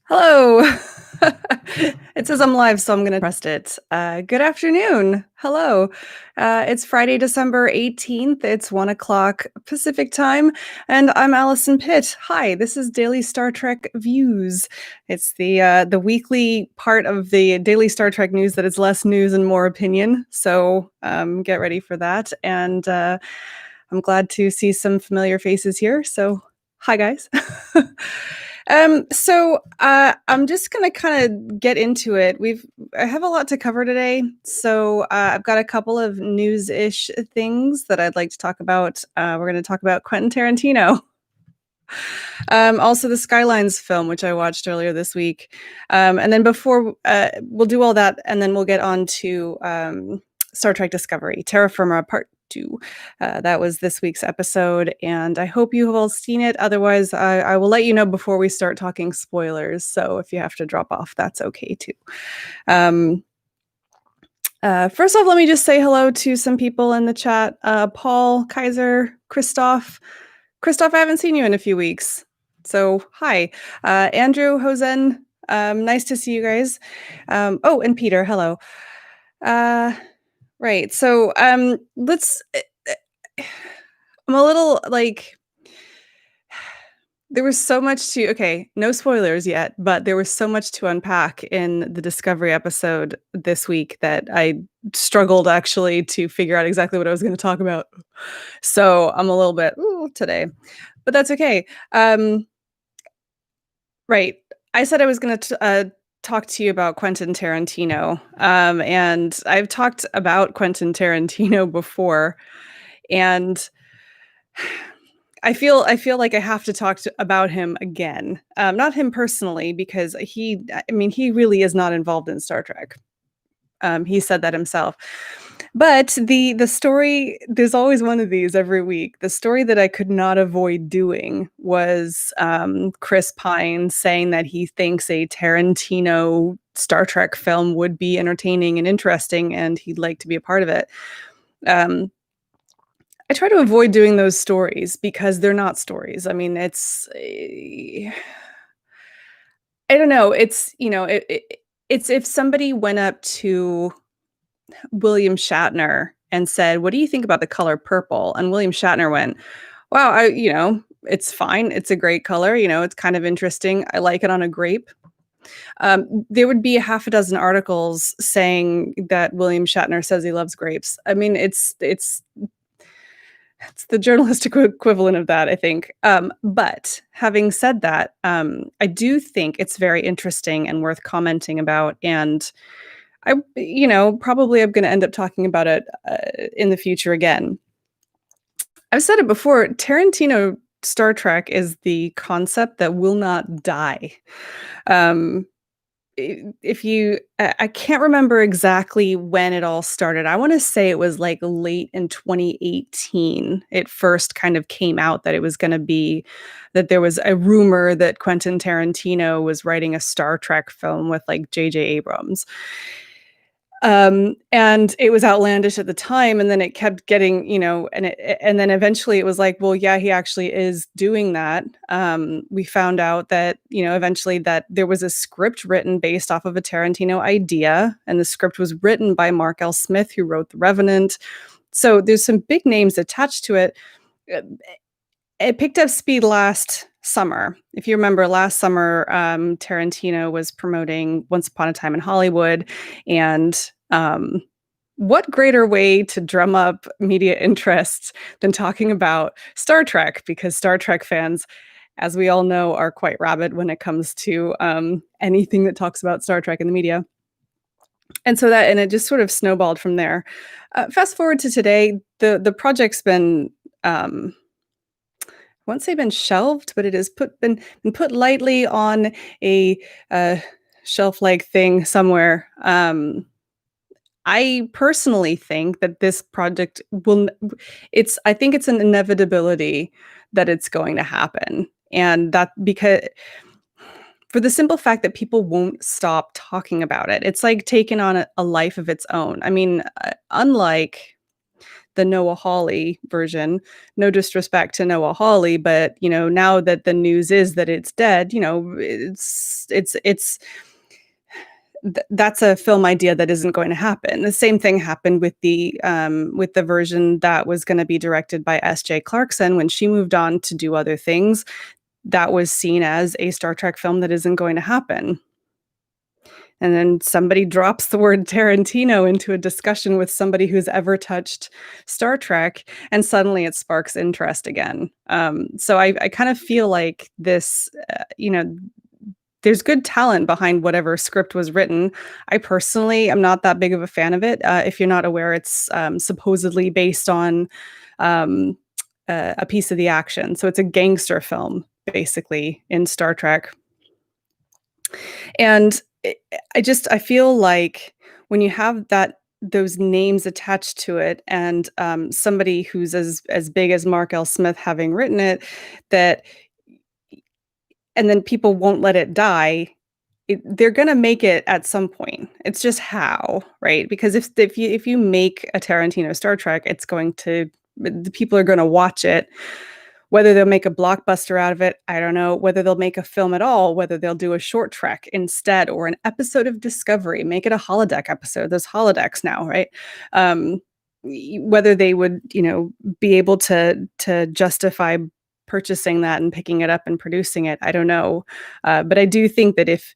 Hello. It says I'm live, so I'm going to trust it. Good afternoon. Hello. It's Friday, December 18th. It's 1 o'clock Pacific time, and I'm Alison Pitt. Hi, this is Daily Star Trek Views. It's the weekly part of the Daily Star Trek news that is less news and more opinion. So get ready for that. And I'm glad to see some familiar faces here. So hi, guys. I'm just gonna kind of get into it. I have a lot to cover today, so I've got a couple of news-ish things that I'd like to talk about. We're going to talk about Quentin Tarantino, also the Skylines film, which I watched earlier this week, and then before we'll do all that, and then we'll get on to Star Trek Discovery, Terra Firma Part 2. That was this week's episode, and I hope you have all seen it. Otherwise, I will let you know before we start talking spoilers. So if you have to drop off, that's okay too. First off, let me just say hello to some people in the chat. Paul, Kaiser, Christoph. Christoph, I haven't seen you in a few weeks. So hi. Andrew, Hosen, nice to see you guys. Oh, and Peter, hello. Right. So let's I'm a little like there was so much to no spoilers yet, but there was so much to unpack in the Discovery episode this week that I struggled actually to figure out exactly what I was going to talk about. So I'm a little bit today, but that's okay. Right. I said I was going to talk to you about Quentin Tarantino, and I've talked about Quentin Tarantino before, and I feel like I have to talk about him again. Not him personally, because he really is not involved in Star Trek. He said that himself. But the story, there's always one of these every week. The story that I could not avoid doing was Chris Pine saying that he thinks a Tarantino Star Trek film would be entertaining and interesting, and he'd like to be a part of it. I try to avoid doing those stories because they're not stories. I mean, I don't know. It's if somebody went up to William Shatner and said, "What do you think about the color purple?" And William Shatner went, "Wow, it's fine. It's a great color. It's kind of interesting. I like it on a grape." There would be a half a dozen articles saying that William Shatner says he loves grapes. I mean, it's the journalistic equivalent of that, I think. But having said that, I do think it's very interesting and worth commenting about. And probably I'm going to end up talking about it in the future again. I've said it before, Tarantino Star Trek is the concept that will not die. I can't remember exactly when it all started. I want to say it was like late in 2018. It first kind of came out that it was going to be that there was a rumor that Quentin Tarantino was writing a Star Trek film with like J.J. Abrams. And it was outlandish at the time, and then it kept getting, and then eventually it was like, well, yeah, he actually is doing that. We found out that, eventually that there was a script written based off of a Tarantino idea, and the script was written by Mark L. Smith, who wrote The Revenant. So there's some big names attached to it. It picked up speed last summer. If you remember, last summer, Tarantino was promoting Once Upon a Time in Hollywood, and what greater way to drum up media interest than talking about Star Trek? Because Star Trek fans, as we all know, are quite rabid when it comes to anything that talks about Star Trek in the media. And it just sort of snowballed from there. Fast forward to today, the project's been I won't say been shelved, but it has been put lightly on a shelf-like thing somewhere. I personally think that this project I think it's an inevitability that it's going to happen. And that because for the simple fact that people won't stop talking about it. It's like taken on a life of its own. I mean, unlike the Noah Hawley version. No disrespect to Noah Hawley, but now that the news is that it's dead, that's a film idea that isn't going to happen. The same thing happened with the version that was going to be directed by S.J. Clarkson when she moved on to do other things. That was seen as a Star Trek film that isn't going to happen. And then somebody drops the word Tarantino into a discussion with somebody who's ever touched Star Trek, and suddenly it sparks interest again. So I kind of feel like this, there's good talent behind whatever script was written. I personally am not that big of a fan of it. If you're not aware, it's supposedly based on a piece of the action. So it's a gangster film, basically, in Star Trek. And I feel like when you have those names attached to it, and somebody who's as big as Mark L. Smith having written it, and then people won't let it die. They're gonna make it at some point. It's just how, right? Because if you make a Tarantino Star Trek, the people are gonna watch it. Whether they'll make a blockbuster out of it, I don't know. Whether they'll make a film at all, whether they'll do a short trek instead, or an episode of Discovery, make it a holodeck episode. There's holodecks now, right? Whether they would, be able to justify purchasing that and picking it up and producing it, I don't know. But I do think that if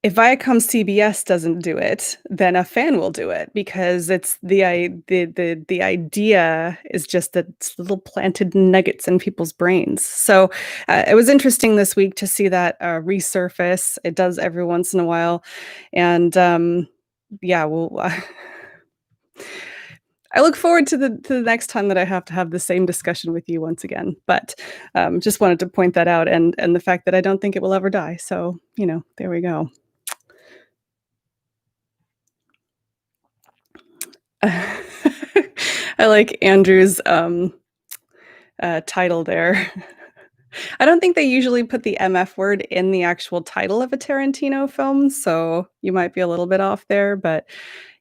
Viacom CBS doesn't do it, then a fan will do it, because it's the idea is just that it's little planted nuggets in people's brains. So it was interesting this week to see that resurface. It does every once in a while, and I look forward to the next time that I have to have the same discussion with you once again. But just wanted to point that out, and the fact that I don't think it will ever die. So there we go. I like Andrew's title there. I don't think they usually put the MF word in the actual title of a Tarantino film, so you might be a little bit off there, but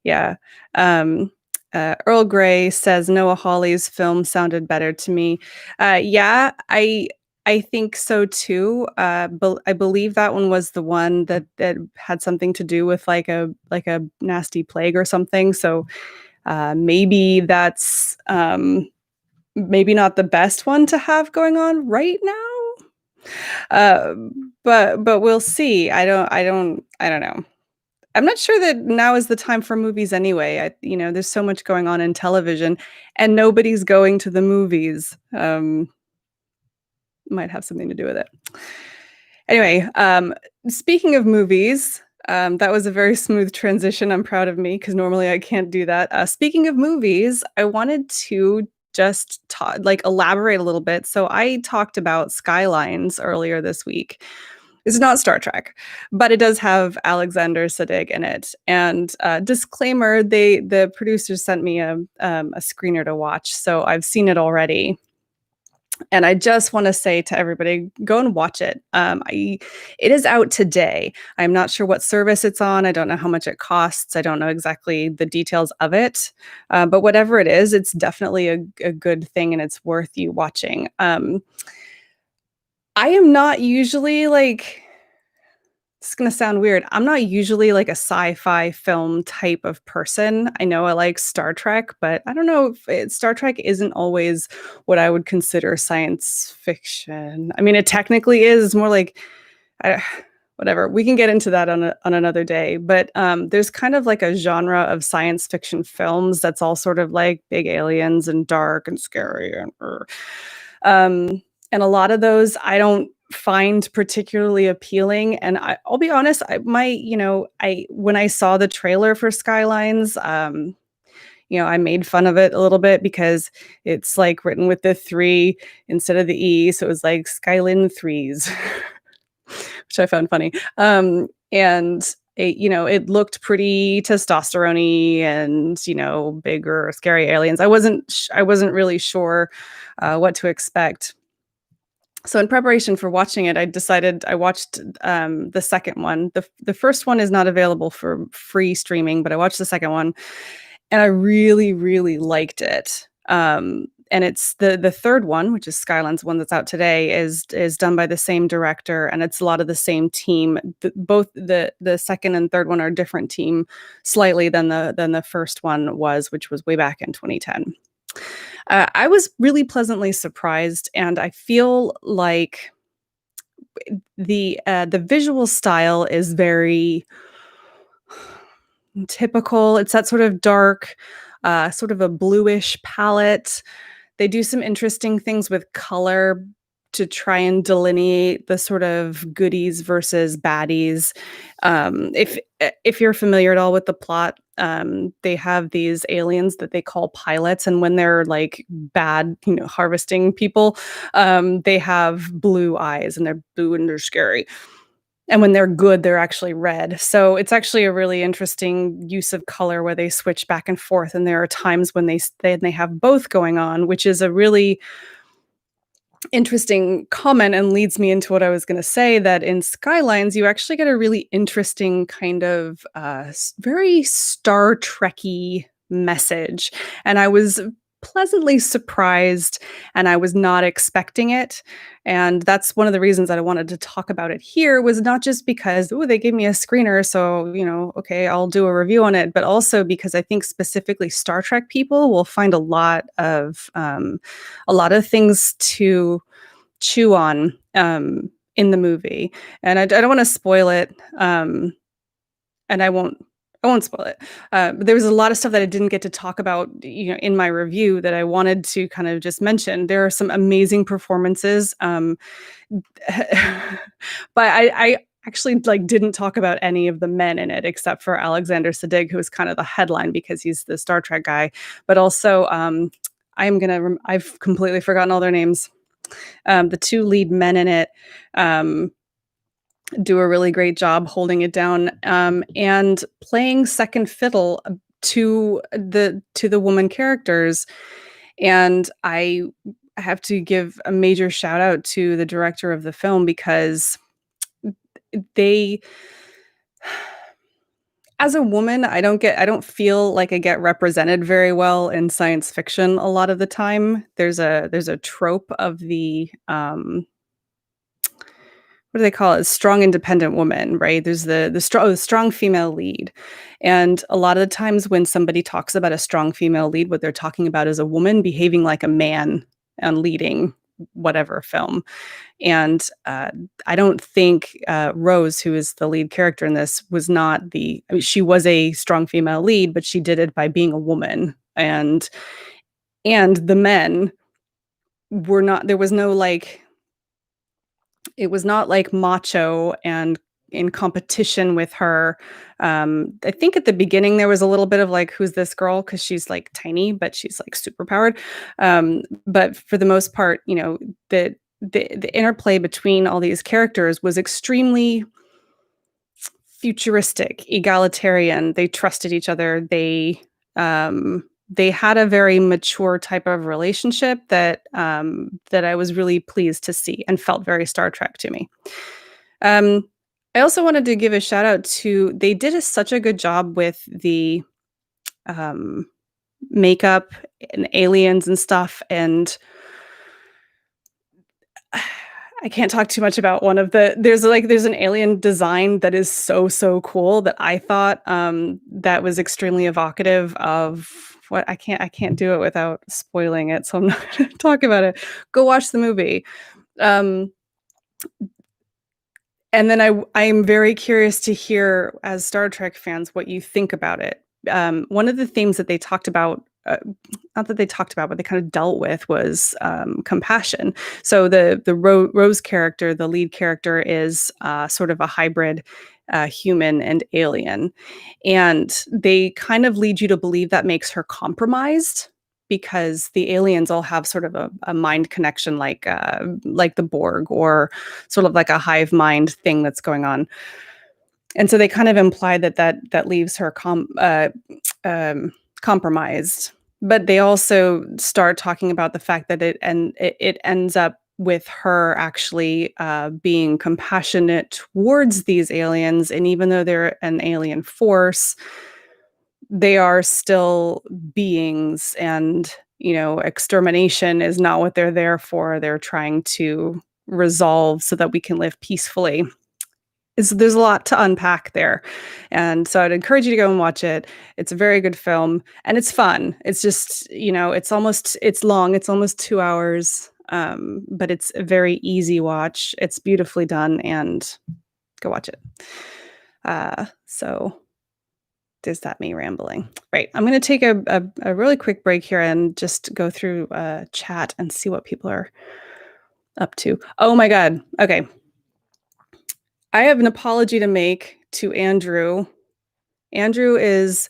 yeah. Earl Grey says Noah Hawley's film sounded better to me. Yeah, I think so too. I believe that one was the one that had something to do with like a nasty plague or something. So maybe that's maybe not the best one to have going on right now. But we'll see. I don't know. I'm not sure that now is the time for movies anyway. There's so much going on in television, and nobody's going to the movies. Might have something to do with it. Anyway, speaking of movies, that was a very smooth transition. I'm proud of me, because normally I can't do that. Speaking of movies, I wanted to just elaborate a little bit. So I talked about Skylines earlier this week. It's not Star Trek, but it does have Alexander Siddig in it. And disclaimer, the producers sent me a screener to watch, so I've seen it already. And I just want to say to everybody, go and watch it. It is out today. I'm not sure what service it's on. I don't know how much it costs. I don't know exactly the details of it. But whatever it is, it's definitely a good thing, and it's worth you watching. I am not usually it's going to sound weird. I'm not usually like a sci-fi film type of person. I know I like Star Trek, but I don't know if Star Trek isn't always what I would consider science fiction. I mean, it technically is. It's more like, whatever. We can get into that on another day. But there's kind of like a genre of science fiction films that's all sort of like big aliens and dark and scary, and a lot of those I don't find particularly appealing. And I'll be honest, when I saw the trailer for Skylines, I made fun of it a little bit, because it's like written with the 3 instead of the E, so it was like SKYLIN3S, which I found funny. And it looked pretty testosterone-y and bigger, scary aliens. I wasn't really sure what to expect. So in preparation for watching it, I watched the second one. The first one is not available for free streaming, but I watched the second one. and I really, really liked it. And it's the 3rd one, which is Skyline's one that's out today, is done by the same director, and it's a lot of the same team. Both the 2nd and 3rd one are a different team slightly than the first one was, which was way back in 2010. I was really pleasantly surprised, and I feel like the visual style is very typical. It's that sort of dark, sort of a bluish palette. They do some interesting things with color to try and delineate the sort of goodies versus baddies. If you're familiar at all with the plot, they have these aliens that they call pilots, and when they're like bad, harvesting people, they have blue eyes and they're blue and they're scary. And when they're good, they're actually red. So it's actually a really interesting use of color where they switch back and forth, and there are times when they have both going on, which is a really interesting comment and leads me into what I was gonna say, that in Skylines, you actually get a really interesting kind of, very Star Trek-y message, and I was pleasantly surprised, and I was not expecting it, and that's one of the reasons that I wanted to talk about it here, was not just because, "Ooh, they gave me a screener, so, okay, I'll do a review on it," but also because I think specifically Star Trek people will find a lot of things to chew on, in the movie, and I don't wanna spoil it, and I won't spoil it, but there was a lot of stuff that I didn't get to talk about, in my review that I wanted to kind of just mention. There are some amazing performances, but I actually, like, didn't talk about any of the men in it except for Alexander Siddig, who is kind of the headline because he's the Star Trek guy, but also, I've completely forgotten all their names. The 2 lead men in it, um, do a really great job holding it down, and playing second fiddle, to the woman characters, and I have to give a major shout out to the director of the film because they as a woman, I don't feel like I get represented very well in science fiction a lot of the time. There's a trope of what do they call it? Strong independent woman, right? There's the strong female lead. And a lot of the times when somebody talks about a strong female lead, what they're talking about is a woman behaving like a man and leading whatever film. And I don't think Rose, who is the lead character in this, was not I mean, she was a strong female lead, but she did it by being a woman. And the men were not. There was no like. It was not like macho and in competition with her. I think at the beginning there was a little bit of like, who's this girl? Because she's like tiny, but she's like super powered. But for the most part, the interplay between all these characters was extremely futuristic, egalitarian. They trusted each other. They had a very mature type of relationship that I was really pleased to see and felt very Star Trek to me. Um, I also wanted to give a shout out to they did such a good job with the um, makeup and aliens and stuff, and I can't talk too much about one of there's an alien design that is so, so cool that I thought, that was extremely evocative of what I can't do it without spoiling it, so I'm not gonna talk about it. Go watch the movie. Um, and then I'm very curious to hear, as Star Trek fans, what you think about it. One of the themes that they talked about, not that they talked about, but they kind of dealt with was compassion. So the Rose character, the lead character, is sort of a hybrid human and alien, and they kind of lead you to believe that makes her compromised because the aliens all have sort of a mind connection, like the Borg, or sort of like a hive mind thing that's going on. And so they kind of imply that leaves her compromised. But they also start talking about the fact that it ends up with her actually being compassionate towards these aliens, and even though they're an alien force, they are still beings, and, extermination is not what they're there for. They're trying to resolve so that we can live peacefully. There's a lot to unpack there. And so I'd encourage you to go and watch it. It's a very good film and it's fun. It's just, it's long. It's almost 2 hours. But it's a very easy watch. It's beautifully done, and go watch it. So there's that me rambling. Right. I'm going to take a really quick break here and just go through chat and see what people are up to. Oh my God. Okay. I have an apology to make to Andrew. Andrew is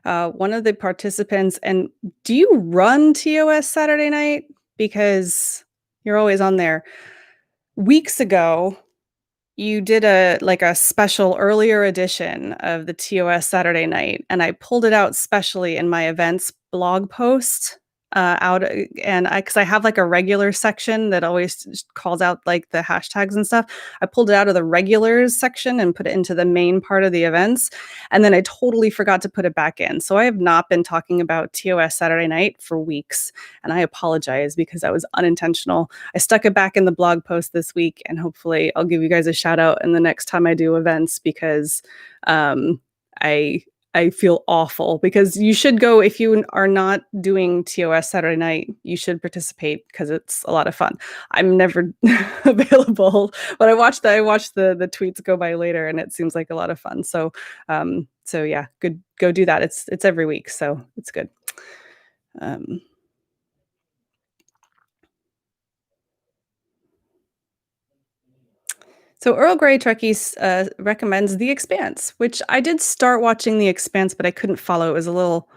one of the participants. And do you run TOS Saturday night? Because you're always on there. Weeks ago, you did a special earlier edition of the TOS Saturday night, and I pulled it out specially in my events blog post out and because I have like a regular section that always calls out like the hashtags and stuff. I pulled it out of the regulars section and put it into the main part of the events, and then I totally forgot to put it back in. So I have not been talking about TOS Saturday night for weeks, and I apologize because that was unintentional. I stuck it back in the blog post this week, and hopefully I'll give you guys a shout out in the next time I do events, because I feel awful, because you should go. If you are not doing TOS Saturday night, you should participate because it's a lot of fun. I'm never available, but I watched the tweets go by later, and it seems like a lot of fun. So yeah, good, go do that. It's every week, so it's good. So Earl Grey Trekkies recommends The Expanse, which I did start watching The Expanse, but I couldn't follow. It was a little.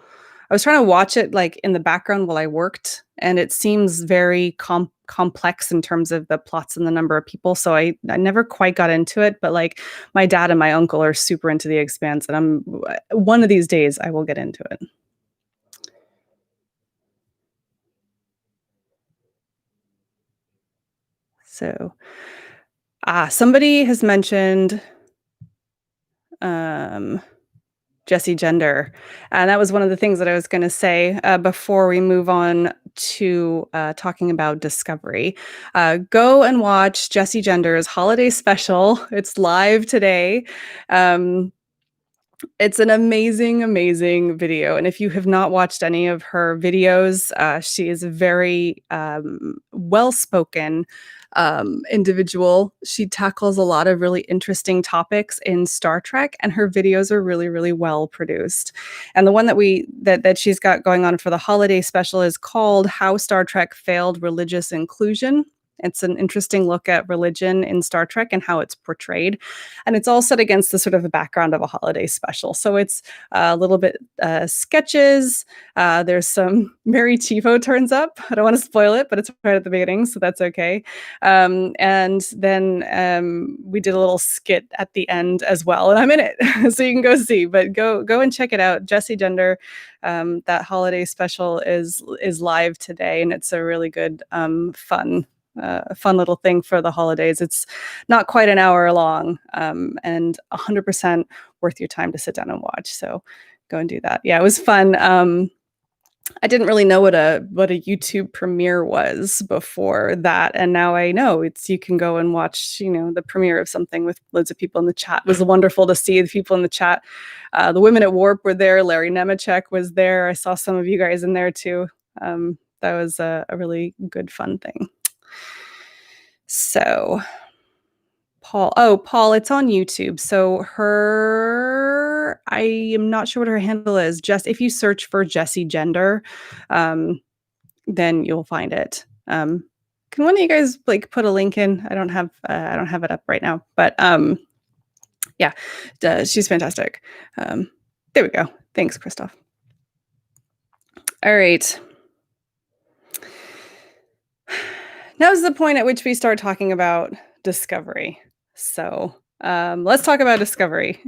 I was trying to watch it like in the background while I worked, and it seems very complex in terms of the plots and the number of people. So I never quite got into it. But like my dad and my uncle are super into The Expanse, and one of these days I will get into it. So, somebody has mentioned Jessie Gender, and that was one of the things that I was going to say before we move on to talking about Discovery. Go and watch Jessie Gender's holiday special. It's live today. It's an amazing, amazing video. And if you have not watched any of her videos, she is a very well-spoken individual. She tackles a lot of really interesting topics in Star Trek, and her videos are really, really well produced. And the one that she's got going on for the holiday special is called How Star Trek Failed Religious Inclusion. It's an interesting look at religion in Star Trek and how it's portrayed. And it's all set against the sort of the background of a holiday special. So it's a little bit sketches. There's some Mary Chivo turns up. I don't want to spoil it, but it's right at the beginning, so that's okay. And then we did a little skit at the end as well, and I'm in it, so you can go see. But go and check it out. Jessie Gender, that holiday special is live today, and it's a really good, fun little thing for the holidays. It's not quite an hour long, and 100% worth your time to sit down and watch. So go and do that. Yeah, it was fun. I didn't really know what a YouTube premiere was before that, and now I know. You can go and watch, the premiere of something with loads of people in the chat. It was wonderful to see the people in the chat. The women at Warp were there. Larry Nemechek was there. I saw some of you guys in there too. That was a really good, fun thing. So Paul, it's on YouTube. So I am not sure what her handle is. Just if you search for Jessie Gender, then you'll find it. Can one of you guys put a link in? I don't have it up right now, but yeah, she's fantastic. There we go. Thanks, Christoph. All right. Now's the point at which we start talking about Discovery. So let's talk about Discovery.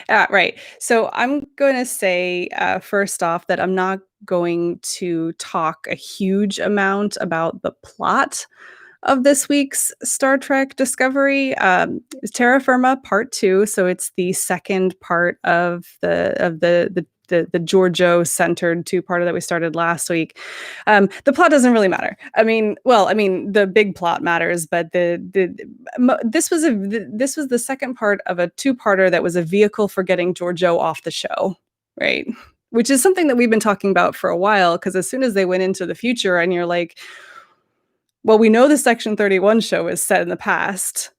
Right. So I'm going to say first off that I'm not going to talk a huge amount about the plot of this week's Star Trek Discovery is Terra Firma Part 2. So it's the second part of the Giorgio-centered two-parter that we started last week. The plot doesn't really matter. The big plot matters, but this was the second part of a two-parter that was a vehicle for getting Giorgio off the show, right? Which is something that we've been talking about for a while, because as soon as they went into the future and you're like, well, we know the Section 31 show is set in the past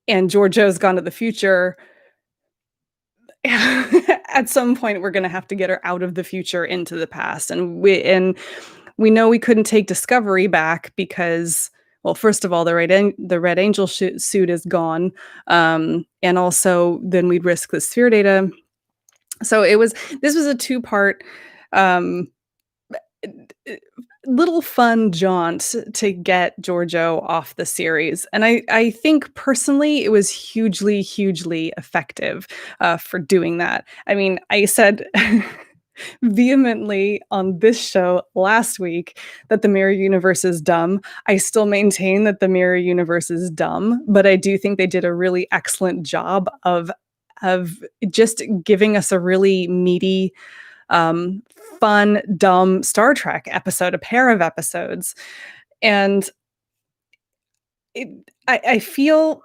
and Giorgio's gone to the future. At some point, we're going to have to get her out of the future into the past. And we know we couldn't take Discovery back because, well, first of all, the Red Angel suit is gone. And also then we'd risk the sphere data. So this was a two-part little fun jaunt to get Giorgio off the series. And I think personally it was hugely, hugely effective for doing that. I mean, I said vehemently on this show last week that the mirror universe is dumb. I still maintain that the mirror universe is dumb, but I do think they did a really excellent job of just giving us a really meaty, fun, dumb Star Trek episode, a pair of episodes. And I feel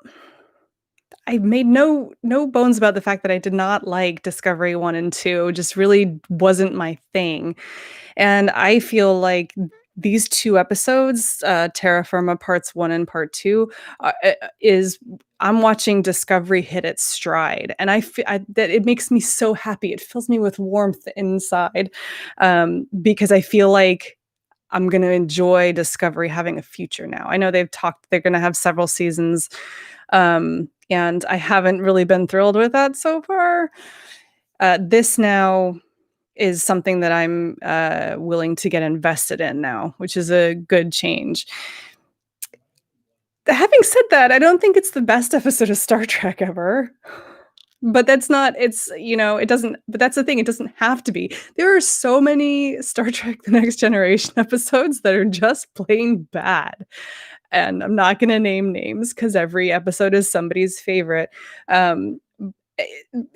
I made no bones about the fact that I did not like Discovery 1 and 2, just really wasn't my thing. And I feel like these two episodes, Terra Firma Parts 1 and Part 2, I'm watching Discovery hit its stride, and that it makes me so happy. It fills me with warmth inside, because I feel like I'm going to enjoy Discovery having a future now. I know they're going to have several seasons, and I haven't really been thrilled with that so far. This now is something that I'm willing to get invested in now, which is a good change. Having said that, I don't think it's the best episode of Star Trek ever. But that's not, it doesn't, but that's the thing, it doesn't have to be. There are so many Star Trek The Next Generation episodes that are just plain bad. And I'm not going to name names because every episode is somebody's favorite.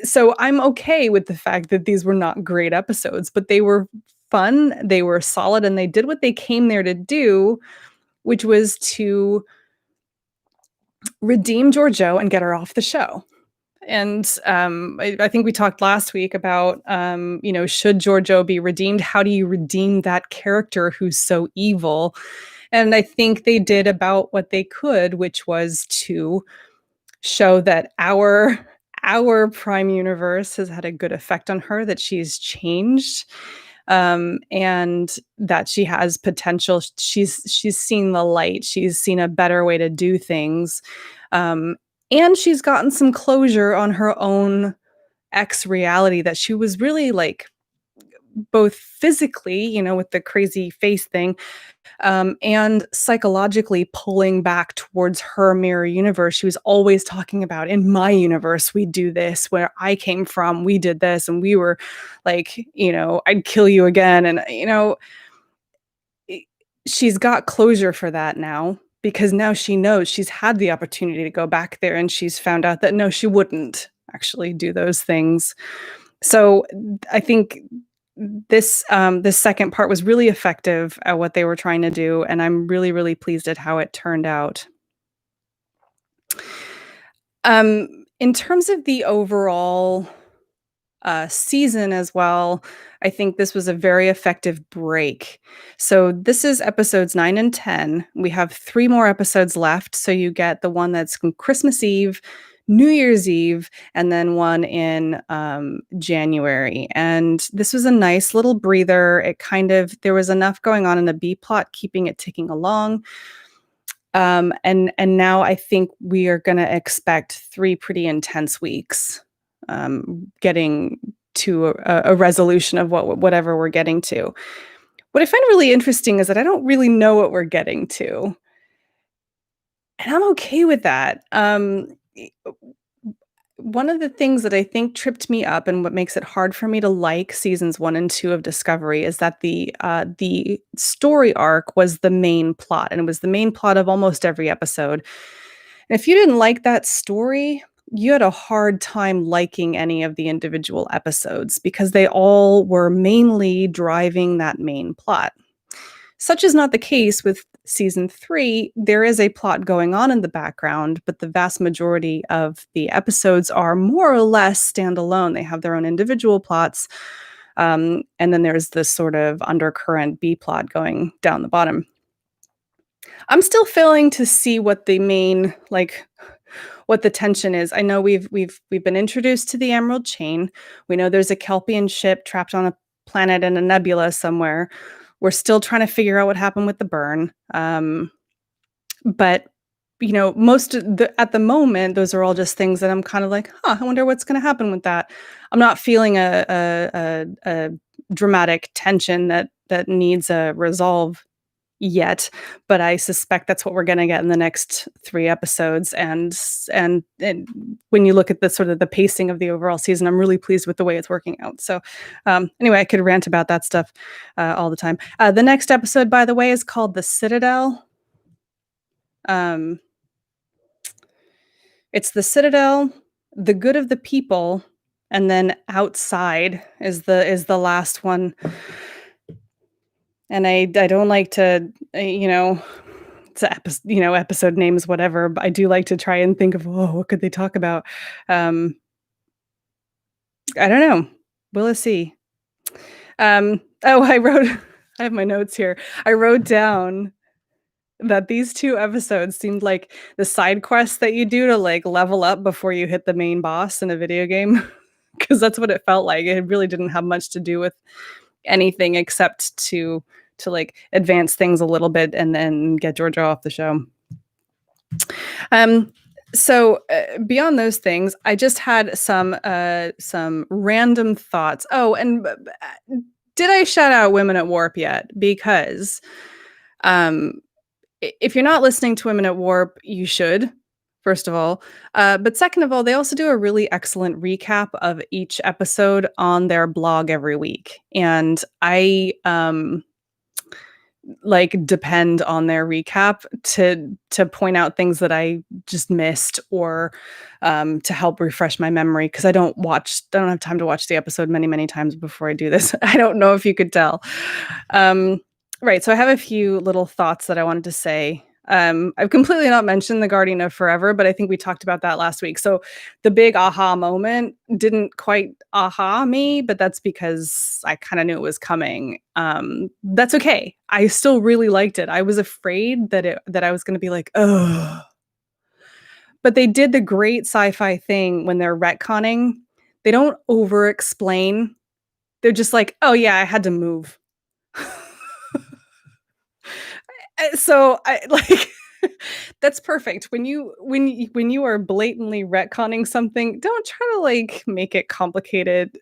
So I'm okay with the fact that these were not great episodes, but they were fun, they were solid, and they did what they came there to do, which was to redeem Giorgio and get her off the show. And I think we talked last week about, should Giorgio be redeemed? How do you redeem that character who's so evil? And I think they did about what they could, which was to show that our prime universe has had a good effect on her, that she's changed, and that she has potential. She's seen the light. She's seen a better way to do things. And she's gotten some closure on her own reality that she was really like both physically, with the crazy face thing, and psychologically pulling back towards her mirror universe. She was always talking about, in my universe, we do this, where I came from, we did this, and we were like, I'd kill you again. And, she's got closure for that now, because now she knows she's had the opportunity to go back there, and she's found out that no, she wouldn't actually do those things. So I think this second part was really effective at what they were trying to do, and I'm really, really pleased at how it turned out. In terms of the overall season as well, I think this was a very effective break. So this is episodes 9 and 10. We have 3 more episodes left. So you get the one that's Christmas Eve, New Year's Eve, and then one in January. And this was a nice little breather. There was enough going on in the B plot, keeping it ticking along. And now I think we are going to expect 3 pretty intense weeks, getting to a resolution of whatever we're getting to. What I find really interesting is that I don't really know what we're getting to. And I'm okay with that. one of the things that I think tripped me up and what makes it hard for me to like seasons 1 and 2 of Discovery is that the story arc was the main plot, and it was the main plot of almost every episode. And if you didn't like that story, you had a hard time liking any of the individual episodes because they all were mainly driving that main plot. Such is not the case with season 3. There is a plot going on in the background, but the vast majority of the episodes are more or less standalone. They have their own individual plots. And then there's this sort of undercurrent B plot going down the bottom. I'm still failing to see what the main, like, what the tension is. I know we've been introduced to the Emerald Chain. We know there's a Kelpian ship trapped on a planet in a nebula somewhere. We're still trying to figure out what happened with the burn. But most of at the moment, those are all just things that I'm kind of like, huh, I wonder what's going to happen with that. I'm not feeling a dramatic tension that needs a resolve yet, but I suspect that's what we're going to get in the next 3 episodes. And when you look at the sort of the pacing of the overall season, I'm really pleased with the way it's working out. So anyway, I could rant about that stuff all the time. The next episode, by the way, is called The Citadel. Um, it's The Citadel, The Good of the People, and then Outside is the last one. And I don't like to, it's episode names, whatever, but I do like to try and think of, what could they talk about? I don't know. Will it see? I have my notes here. I wrote down that these 2 episodes seemed like the side quests that you do to like level up before you hit the main boss in a video game. Because that's what it felt like. It really didn't have much to do with anything except to like advance things a little bit and then get Georgia off the show. So beyond those things, I just had some random thoughts. Oh, and did I shout out Women at Warp yet? Because if you're not listening to Women at Warp, you should. First of all, but second of all, they also do a really excellent recap of each episode on their blog every week, and I depend on their recap to point out things that I just missed or to help refresh my memory, because I don't have time to watch the episode many times before I do this. I don't know if you could tell. Right, so I have a few little thoughts that I wanted to say. I've completely not mentioned the Guardian of Forever, but I think we talked about that last week. So the big aha moment didn't quite aha me, but that's because I kind of knew it was coming. That's okay. I still really liked it. I was afraid that I was going to be like, oh. But they did the great sci-fi thing when they're retconning. They don't over-explain. They're just like, oh yeah, I had to move. So I like that's perfect. When you are blatantly retconning something, don't try to like make it complicated.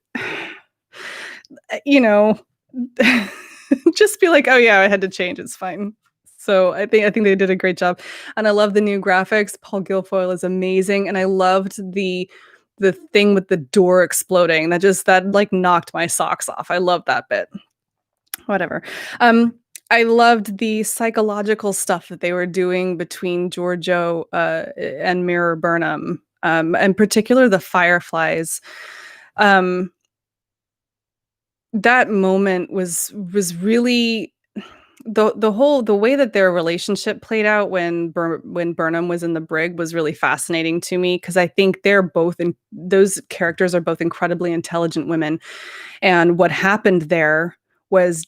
Just be like, oh yeah, I had to change. It's fine. So I think they did a great job, and I love the new graphics. Paul Guilfoyle is amazing, and I loved the thing with the door exploding. That like knocked my socks off. I love that bit. Whatever. I loved the psychological stuff that they were doing between Giorgio and Mirror Burnham, in particular the Fireflies. That moment was really the way that their relationship played out when Burnham was in the brig was really fascinating to me, because I think those characters are both incredibly intelligent women, and what happened there was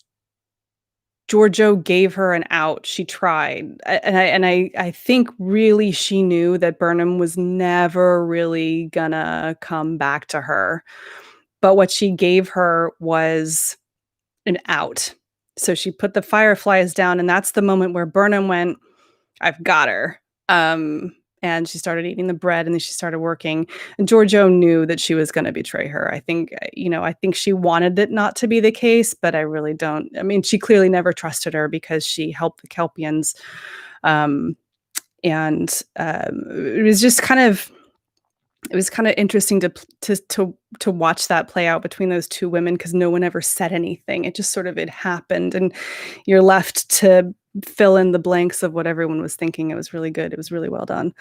Giorgio gave her an out. She tried. I think really she knew that Burnham was never really gonna come back to her. But what she gave her was an out. So she put the Fireflies down, and that's the moment where Burnham went, I've got her. And she started eating the bread, and then she started working. And Giorgio knew that she was going to betray her. I think she wanted it not to be the case, but I really don't. I mean, she clearly never trusted her because she helped the Kelpians. It was just kind of, it was kinda interesting to watch that play out between those 2 women because no one ever said anything. It just sort of it happened, and you're left to fill in the blanks of what everyone was thinking. It was really good. It was really well done.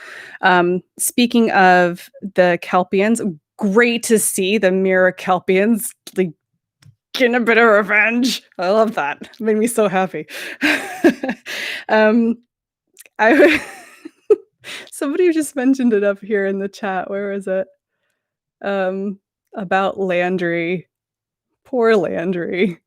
Speaking of the Kelpians, great to see the Mirror Kelpians, like, getting a bit of revenge. I love that. It made me so happy. Um, I somebody just mentioned it up here in the chat. Where is it? Um, about Landry. Poor Landry.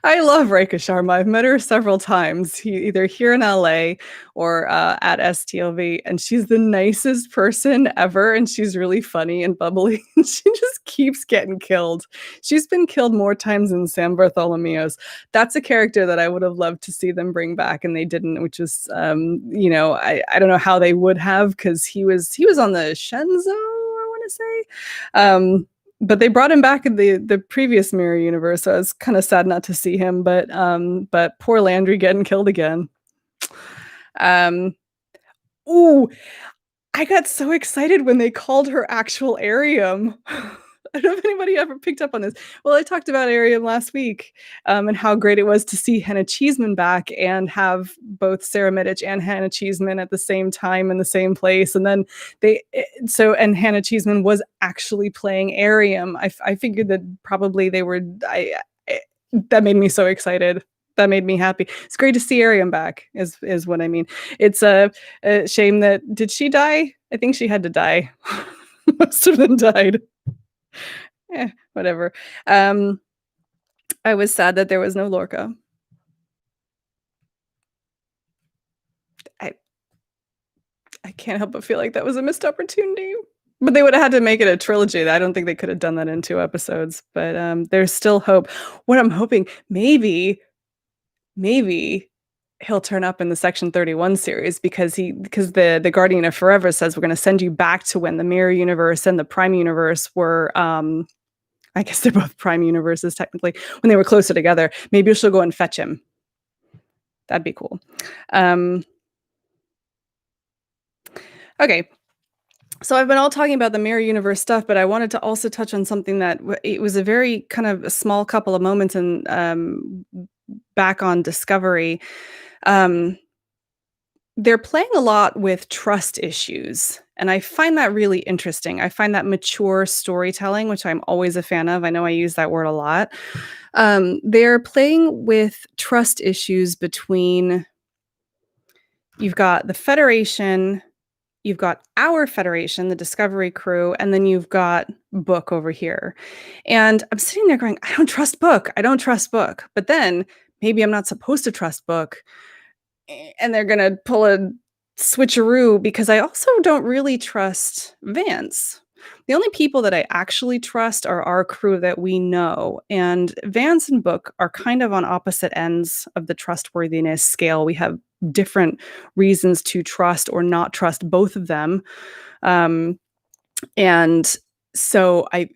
I love Rekha Sharma. I've met her several times, either here in LA or at STLV, and she's the nicest person ever, and she's really funny and bubbly, and she just keeps getting killed. She's been killed more times than Sam Bartholomew's. That's a character that I would have loved to see them bring back, and they didn't, which is, I don't know how they would have because he was on the Shenzo, I want to say. But they brought him back in the previous Mirror universe, so I was kind of sad not to see him. But poor Landry getting killed again. Um, ooh, I got so excited when they called her actual Arium. I don't know if anybody ever picked up on this. Well, I talked about Arium last week, and how great it was to see Hannah Cheeseman back and have both Sarah Middich and Hannah Cheeseman at the same time in the same place. And then and Hannah Cheeseman was actually playing Arium. I figured that probably they were. That made me so excited. That made me happy. It's great to see Arium back. Is what I mean. It's a shame that did she die? I think she had to die. Most of them died. Whatever. I was sad that there was no Lorca. I I can't help but feel like that was a missed opportunity. But they would have had to make it a trilogy. I don't think they could have done that in 2 episodes, but, there's still hope. What I'm hoping, maybe he'll turn up in the Section 31 series because the Guardian of Forever says we're gonna send you back to when the Mirror Universe and the Prime Universe were, I guess they're both Prime Universes technically, when they were closer together. Maybe she'll go and fetch him. That'd be cool. Um, okay. So I've been all talking about the Mirror Universe stuff, but I wanted to also touch on something that it was a very kind of a small couple of moments in back on Discovery. Um, they're playing a lot with trust issues, and I find that really interesting. I find that mature storytelling, which I'm always a fan of. I know I use that word a lot. They're playing with trust issues between you've got the Federation, you've got our Federation, the Discovery crew, and then you've got Book over here. And I'm sitting there going, I don't trust Book. I don't trust Book. But then maybe I'm not supposed to trust Book. And they're going to pull a switcheroo because I also don't really trust Vance. The only people that I actually trust are our crew that we know. And Vance and Book are kind of on opposite ends of the trustworthiness scale. We have different reasons to trust or not trust both of them. And so I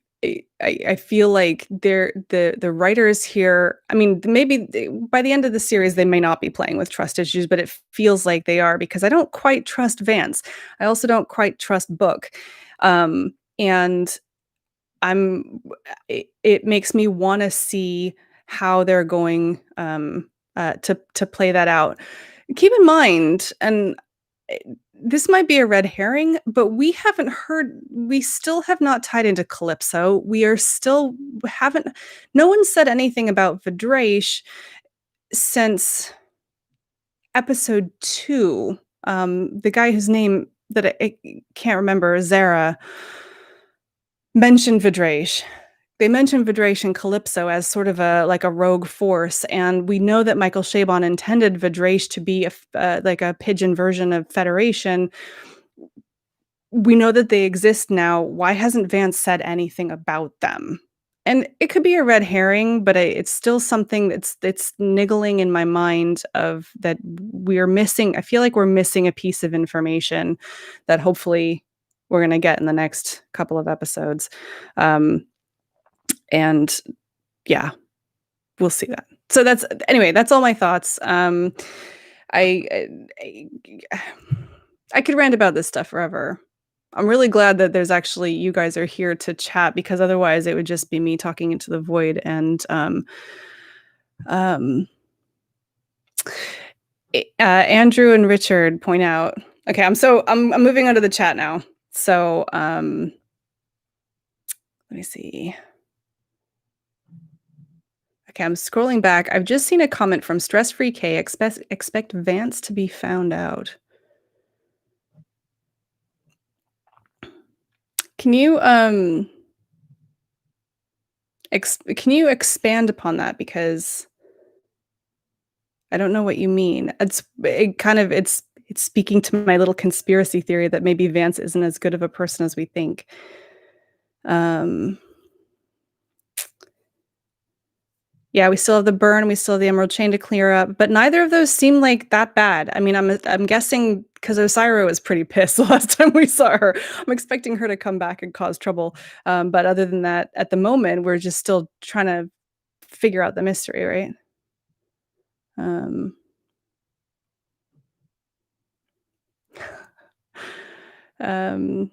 feel like the writers here, I mean, maybe by the end of the series, they may not be playing with trust issues, but it feels like they are because I don't quite trust Vance. I also don't quite trust Book. And it makes me want to see how they're going to play that out. Keep in mind, and this might be a red herring, but we still have not tied into Calypso. No one said anything about Vidraish since episode 2. The guy whose name that I can't remember, Zara, mentioned Vidraish. They mentioned Vidraish and Calypso as sort of a rogue force, and we know that Michael Chabon intended Vidraish to be like a pigeon version of Federation. We know that they exist now. Why hasn't Vance said anything about them? And it could be a red herring, but it's still something that's niggling in my mind of that we're missing. I feel like we're missing a piece of information that hopefully we're going to get in the next couple of episodes. And yeah, we'll see that. So that's all my thoughts. I could rant about this stuff forever. I'm really glad that there's actually you guys are here to chat because otherwise it would just be me talking into the void and um Andrew and Richard point out. Okay, I'm moving on to the chat now. So let me see. Okay, I'm scrolling back. I've just seen a comment from Stress Free K. Expect Vance to be found out. Can you can you expand upon that because I don't know what you mean. It's speaking to my little conspiracy theory that maybe Vance isn't as good of a person as we think. Um, yeah, we still have the burn, we still have the emerald chain to clear up, but neither of those seem like that bad. I mean, I'm guessing because Osira was pretty pissed the last time we saw her. I'm expecting her to come back and cause trouble. But other than that, at the moment, we're just still trying to figure out the mystery, right? Um, um,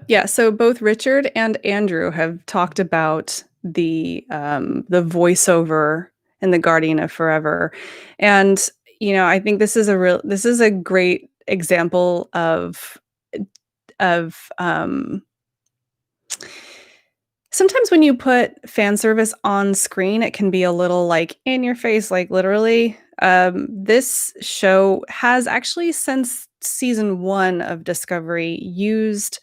yeah, so both Richard and Andrew have talked about the voiceover in The Guardian of Forever. And, I think this is a great example of sometimes when you put fan service on screen, it can be a little like in your face, like literally. This show has actually since season 1 of Discovery used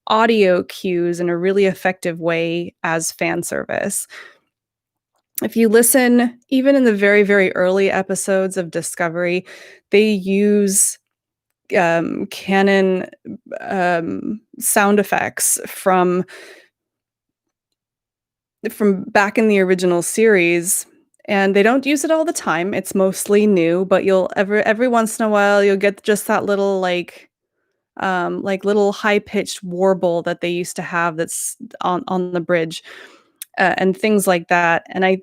audio cues in a really effective way as fan service. If you listen, even in the very, very early episodes of Discovery, they use canon sound effects from back in the original series, and they don't use it all the time. It's mostly new, but you'll every once in a while you'll get just that little little high-pitched warble that they used to have that's on the bridge, and things like that. And I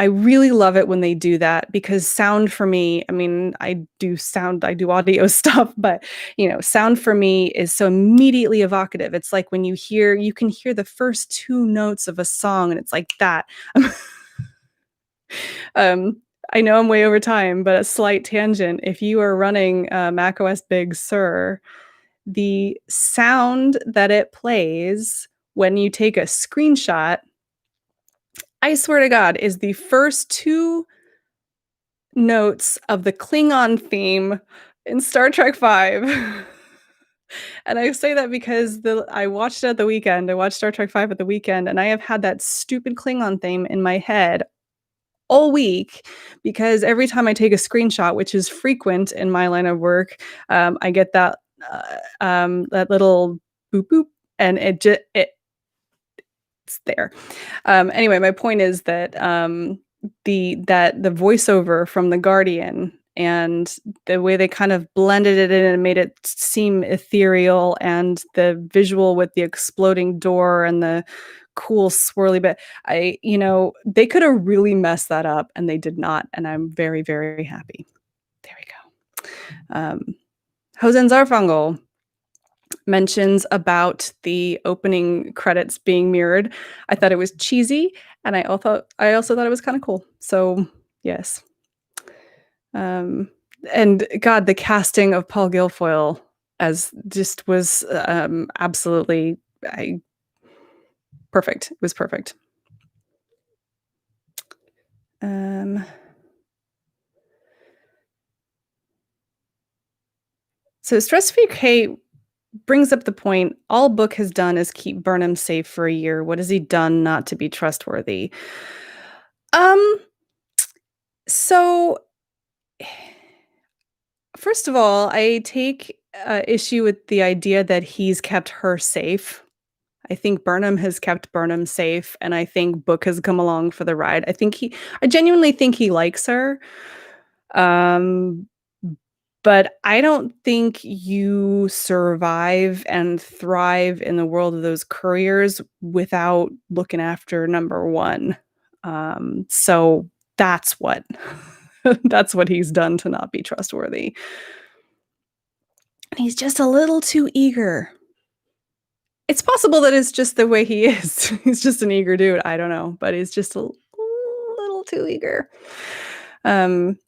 really love it when they do that because sound for me, I mean, I do audio stuff, but sound for me is so immediately evocative. It's like when you can hear the first 2 notes of a song and it's like that. Um, I know I'm way over time, but a slight tangent. If you are running macOS Big Sur, the sound that it plays when you take a screenshot, I swear to God, is the first 2 notes of the Klingon theme in Star Trek V. And I say that because I watched it at the weekend. I watched Star Trek V at the weekend, and I have had that stupid Klingon theme in my head all week because every time I take a screenshot, which is frequent in my line of work, I get that little boop boop, and it's there. Anyway, my point is that the voiceover from The Guardian and the way they kind of blended it in and made it seem ethereal, and the visual with the exploding door and the cool swirly bit. They could have really messed that up and they did not, and I'm very, very happy. There we go. Hosen Zarfungal mentions about the opening credits being mirrored. I thought it was cheesy, and I also thought it was kind of cool. So yes. And God, the casting of Paul Guilfoyle as just was absolutely perfect. It was perfect. So Stress Free K brings up the point, all Book has done is keep Burnham safe for a year. What has he done not to be trustworthy? Um, so first of all, I take issue with the idea that he's kept her safe. I think Burnham has kept Burnham safe, and I think Book has come along for the ride. I genuinely think he likes her. Um, But I don't think you survive and thrive in the world of those couriers without looking after number 1. So that's what that's what he's done to not be trustworthy. And he's just a little too eager. It's possible that it's just the way he is. He's just an eager dude, I don't know, but he's just a little too eager. Um,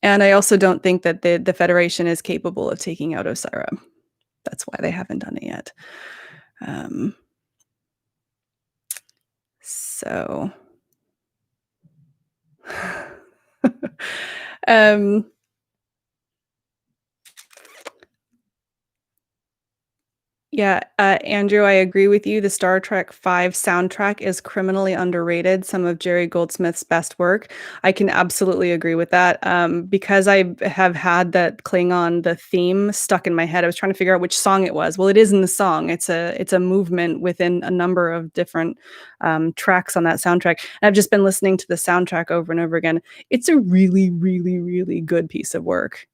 and I also don't think that the Federation is capable of taking out Osira. That's why they haven't done it yet. So yeah, Andrew, I agree with you. The Star Trek V soundtrack is criminally underrated, some of Jerry Goldsmith's best work. I can absolutely agree with that. Because I have had that Klingon, the theme stuck in my head. I was trying to figure out which song it was. Well, it is in the song. It's a movement within a number of different tracks on that soundtrack. And I've just been listening to the soundtrack over and over again. It's a really, really, really good piece of work.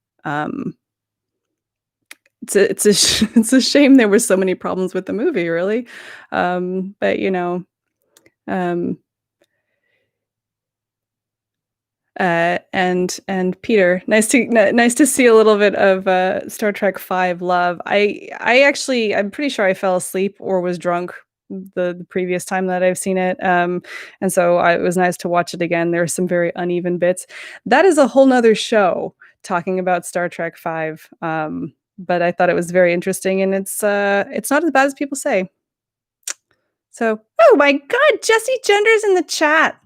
It's it's a shame there were so many problems with the movie, really. But um, and Peter, nice to see a little bit of Star Trek V love. I'm pretty sure I fell asleep or was drunk the previous time that I've seen it. And so it was nice to watch it again. There are some very uneven bits. That is a whole nother show talking about Star Trek V. But I thought it was very interesting, and it's not as bad as people say. So, oh my God, Jesse Gender's in the chat.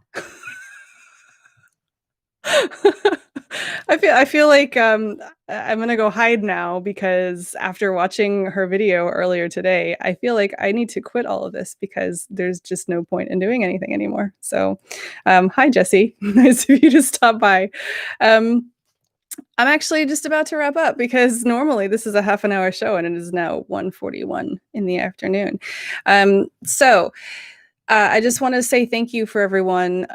I feel like I'm gonna go hide now because after watching her video earlier today, I feel like I need to quit all of this because there's just no point in doing anything anymore. So, hi Jesse, nice of you to stop by. I'm actually just about to wrap up because normally this is a half an hour show and it is now 1:41 in the afternoon. So I just want to say thank you for everyone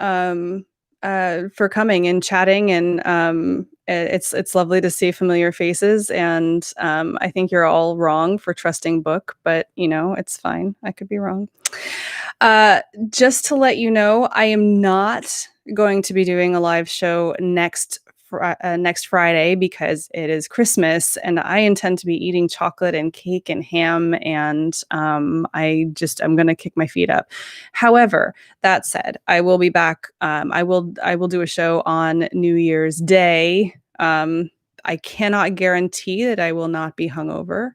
for coming and chatting, and it's lovely to see familiar faces. And I think you're all wrong for trusting Book, but it's fine. I could be wrong. Just to let you know, I am not going to be doing a live show next Friday because it is Christmas and I intend to be eating chocolate and cake and ham, and I'm going to kick my feet up. However, that said, I will be back. I will do a show on New Year's Day. I cannot guarantee that I will not be hungover.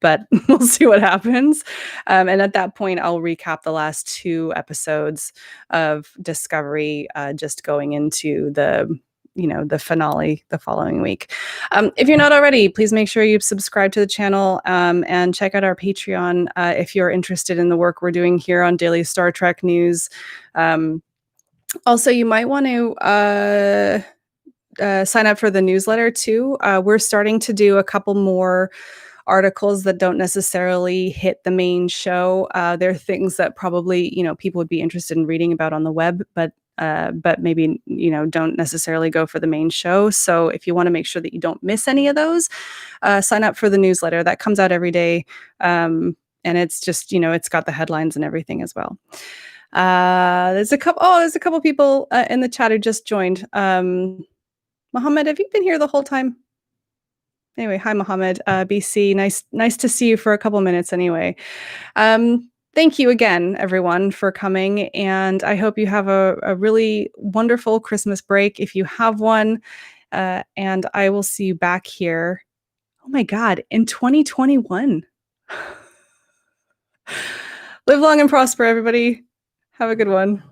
But we'll see what happens. And at that point, I'll recap the last 2 episodes of Discovery, just going into the finale the following week. If you're not already, please make sure you subscribe to the channel and check out our Patreon if you're interested in the work we're doing here on Daily Star Trek News. Also, you might want to sign up for the newsletter too. We're starting to do a couple more articles that don't necessarily hit the main show. They're things that probably people would be interested in reading about on the web, but maybe don't necessarily go for the main show. So if you want to make sure that you don't miss any of those, sign up for the newsletter that comes out every day, and it's just it's got the headlines and everything as well. There's a couple people in the chat who just joined. Mohammed, have you been here the whole time? Anyway, hi, Mohammed, BC. Nice to see you for a couple minutes anyway. Thank you again, everyone, for coming. And I hope you have a really wonderful Christmas break if you have one. And I will see you back here. Oh my God, in 2021. Live long and prosper, everybody. Have a good one.